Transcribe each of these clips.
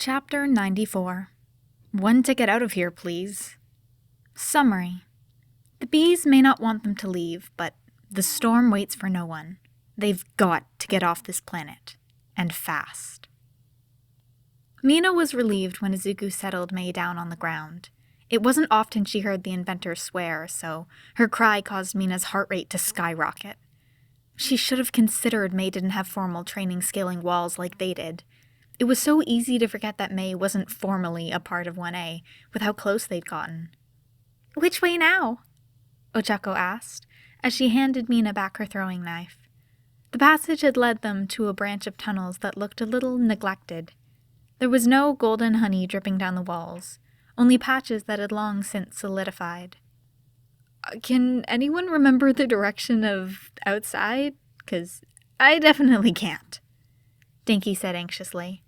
Chapter 94. One ticket out of here, please. Summary. The bees may not want them to leave, but the storm waits for no one. They've got to get off this planet. And fast. Mina was relieved when Izuku settled Mei down on the ground. It wasn't often she heard the inventor swear, so her cry caused Mina's heart rate to skyrocket. She should have considered Mei didn't have formal training scaling walls like they did. It was so easy to forget that Mei wasn't formally a part of 1A, with how close they'd gotten. "Which way now?" Ochako asked, as she handed Mina back her throwing knife. The passage had led them to a branch of tunnels that looked a little neglected. There was no golden honey dripping down the walls, only patches that had long since solidified. "Can anyone remember the direction of outside? 'Cause I definitely can't," Dinky said anxiously.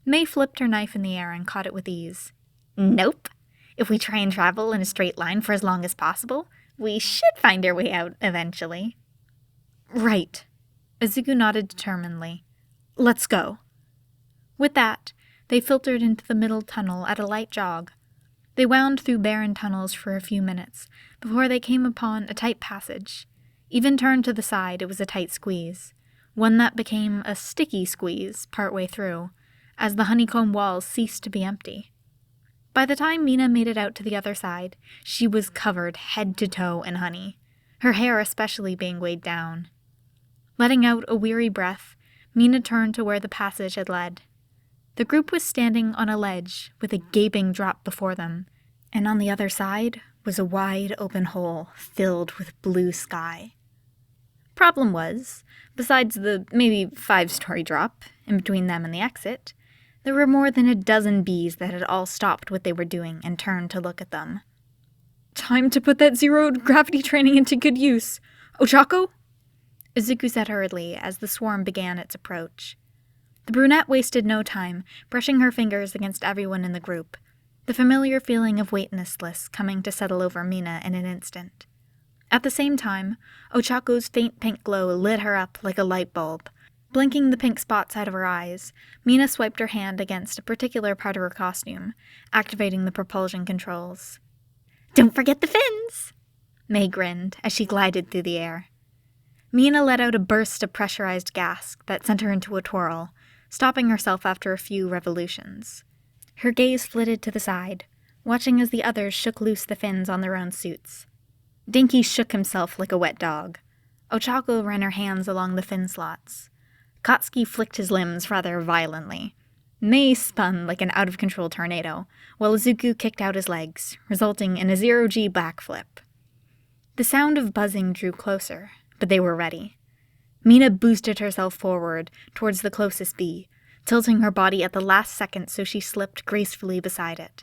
Mei flipped her knife in the air and caught it with ease. "Nope. If we try and travel in a straight line for as long as possible, we should find our way out eventually." "Right." Izuku nodded determinedly. "Let's go." With that, they filtered into the middle tunnel at a light jog. They wound through barren tunnels for a few minutes before they came upon a tight passage. Even turned to the side, it was a tight squeeze, one that became a sticky squeeze partway through, as the honeycomb walls ceased to be empty. By the time Mina made it out to the other side, she was covered head to toe in honey, her hair especially being weighed down. Letting out a weary breath, Mina turned to where the passage had led. The group was standing on a ledge with a gaping drop before them, and on the other side was a wide open hole filled with blue sky. Problem was, besides the maybe 5-story drop in between them and the exit, there were more than a dozen bees that had all stopped what they were doing and turned to look at them. "Time to put that zero-gravity training into good use. Ochako?" Izuku said hurriedly as the swarm began its approach. The brunette wasted no time, brushing her fingers against everyone in the group, the familiar feeling of weightlessness coming to settle over Mina in an instant. At the same time, Ochako's faint pink glow lit her up like a light bulb. Blinking the pink spots out of her eyes, Mina swiped her hand against a particular part of her costume, activating the propulsion controls. "Don't forget the fins!" Mei grinned as she glided through the air. Mina let out a burst of pressurized gas that sent her into a twirl, stopping herself after a few revolutions. Her gaze flitted to the side, watching as the others shook loose the fins on their own suits. Dinky shook himself like a wet dog. Ochako ran her hands along the fin slots. Katsuki flicked his limbs rather violently. Mei spun like an out-of-control tornado, while Izuku kicked out his legs, resulting in a 0G backflip. The sound of buzzing drew closer, but they were ready. Mina boosted herself forward towards the closest bee, tilting her body at the last second so she slipped gracefully beside it.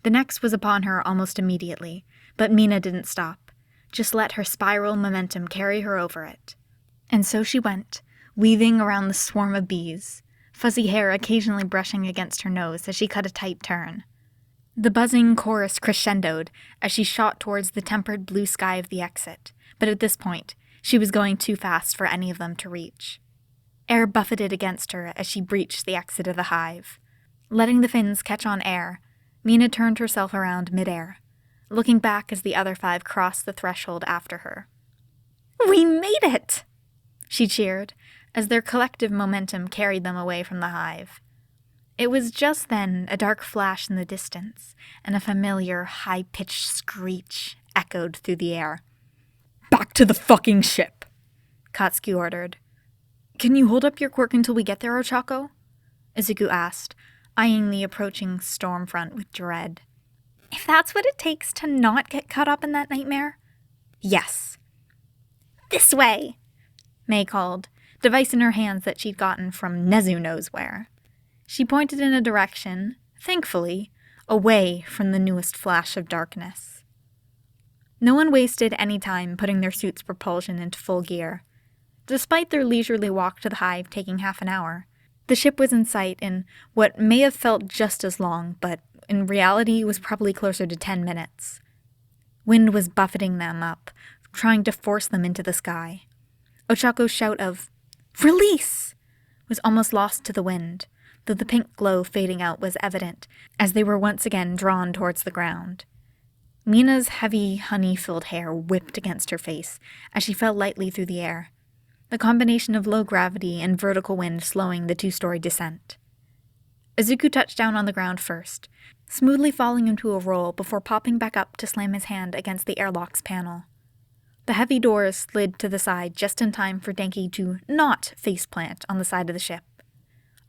The next was upon her almost immediately, but Mina didn't stop, just let her spiral momentum carry her over it. And so she went, weaving around the swarm of bees, fuzzy hair occasionally brushing against her nose as she cut a tight turn. The buzzing chorus crescendoed as she shot towards the tempered blue sky of the exit, but at this point, she was going too fast for any of them to reach. Air buffeted against her as she breached the exit of the hive. Letting the fins catch on air, Mina turned herself around midair, looking back as the other 5 crossed the threshold after her. "We made it!" she cheered, as their collective momentum carried them away from the hive. It was just then a dark flash in the distance, and a familiar, high-pitched screech echoed through the air. "Back to the fucking ship!" Katsuki ordered. "Can you hold up your quirk until we get there, Ochako?" Izuku asked, eyeing the approaching storm front with dread. "If that's what it takes to not get caught up in that nightmare?" "Yes." "This way!" Mei called, device in her hands that she'd gotten from Nezu knows where. She pointed in a direction, thankfully, away from the newest flash of darkness. No one wasted any time putting their suit's propulsion into full gear. Despite their leisurely walk to the hive taking half an hour, the ship was in sight in what may have felt just as long, but in reality was probably closer to 10 minutes. Wind was buffeting them up, trying to force them into the sky. Ochako's shout of "Release!" was almost lost to the wind, though the pink glow fading out was evident as they were once again drawn towards the ground. Mina's heavy, honey-filled hair whipped against her face as she fell lightly through the air, the combination of low gravity and vertical wind slowing the two-story descent. Izuku touched down on the ground first, smoothly falling into a roll before popping back up to slam his hand against the airlock's panel. The heavy doors slid to the side just in time for Denki to not faceplant on the side of the ship.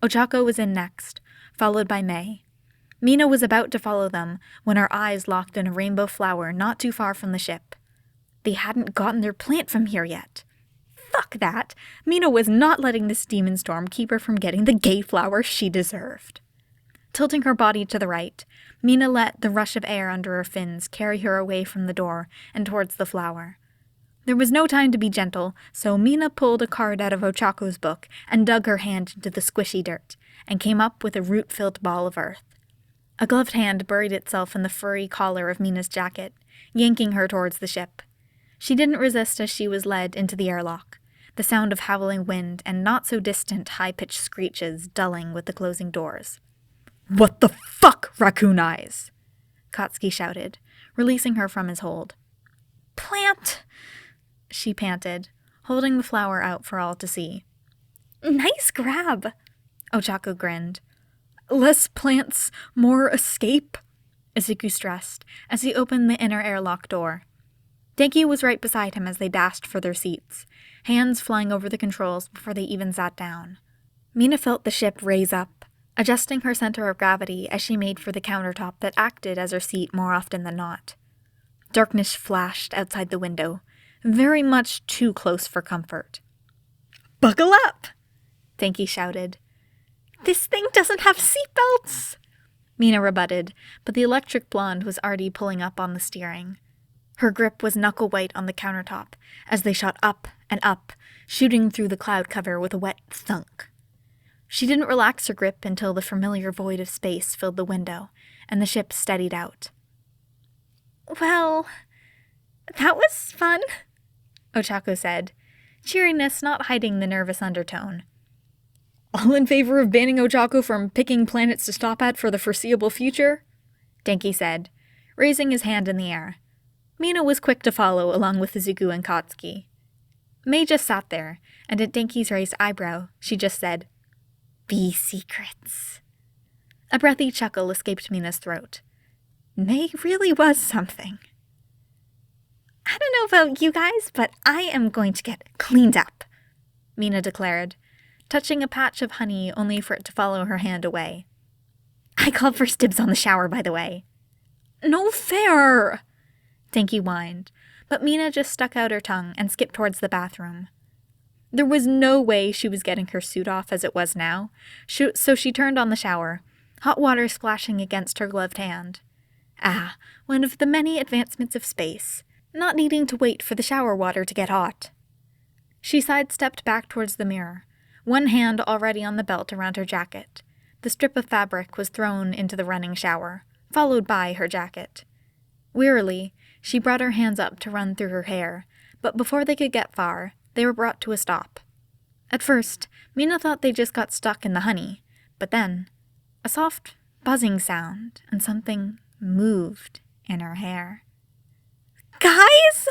Ochako was in next, followed by Mei. Mina was about to follow them when her eyes locked in a rainbow flower not too far from the ship. They hadn't gotten their plant from here yet. Fuck that! Mina was not letting this demon storm keep her from getting the gay flower she deserved. Tilting her body to the right, Mina let the rush of air under her fins carry her away from the door and towards the flower. There was no time to be gentle, so Mina pulled a card out of Ochako's book and dug her hand into the squishy dirt, and came up with a root-filled ball of earth. A gloved hand buried itself in the furry collar of Mina's jacket, yanking her towards the ship. She didn't resist as she was led into the airlock, the sound of howling wind and not-so-distant high-pitched screeches dulling with the closing doors. "What the fuck, Raccoon Eyes?" Katsuki shouted, releasing her from his hold. "Plant!" she panted, holding the flower out for all to see. "Nice grab!" Ochako grinned. "Less plants, more escape," Izuku stressed as he opened the inner airlock door. Denki was right beside him as they dashed for their seats, hands flying over the controls before they even sat down. Mina felt the ship raise up, adjusting her center of gravity as she made for the countertop that acted as her seat more often than not. Darkness flashed outside the window, very much too close for comfort. "Buckle up!" Denki shouted. "This thing doesn't have seatbelts!" Mina rebutted, but the electric blonde was already pulling up on the steering. Her grip was knuckle-white on the countertop as they shot up and up, shooting through the cloud cover with a wet thunk. She didn't relax her grip until the familiar void of space filled the window, and the ship steadied out. "Well, that was fun," Ochako said, cheeriness not hiding the nervous undertone. "All in favor of banning Ochako from picking planets to stop at for the foreseeable future?" Denki said, raising his hand in the air. Mina was quick to follow along with Izuku and Katsuki. Mei just sat there, and at Denki's raised eyebrow, she just said, "Be secrets." A breathy chuckle escaped Mina's throat. Mei really was something. "I don't know about you guys, but I am going to get cleaned up," Mina declared, touching a patch of honey only for it to follow her hand away. "I called first dibs on the shower, by the way." "No fair!" Denki whined, but Mina just stuck out her tongue and skipped towards the bathroom. There was no way she was getting her suit off as it was now, so she turned on the shower, hot water splashing against her gloved hand. Ah, one of the many advancements of space, not needing to wait for the shower water to get hot. She sidestepped back towards the mirror, one hand already on the belt around her jacket. The strip of fabric was thrown into the running shower, followed by her jacket. Wearily, she brought her hands up to run through her hair, but before they could get far, they were brought to a stop. At first, Mina thought they just got stuck in the honey, but then, a soft buzzing sound and something moved in her hair. "Guys!"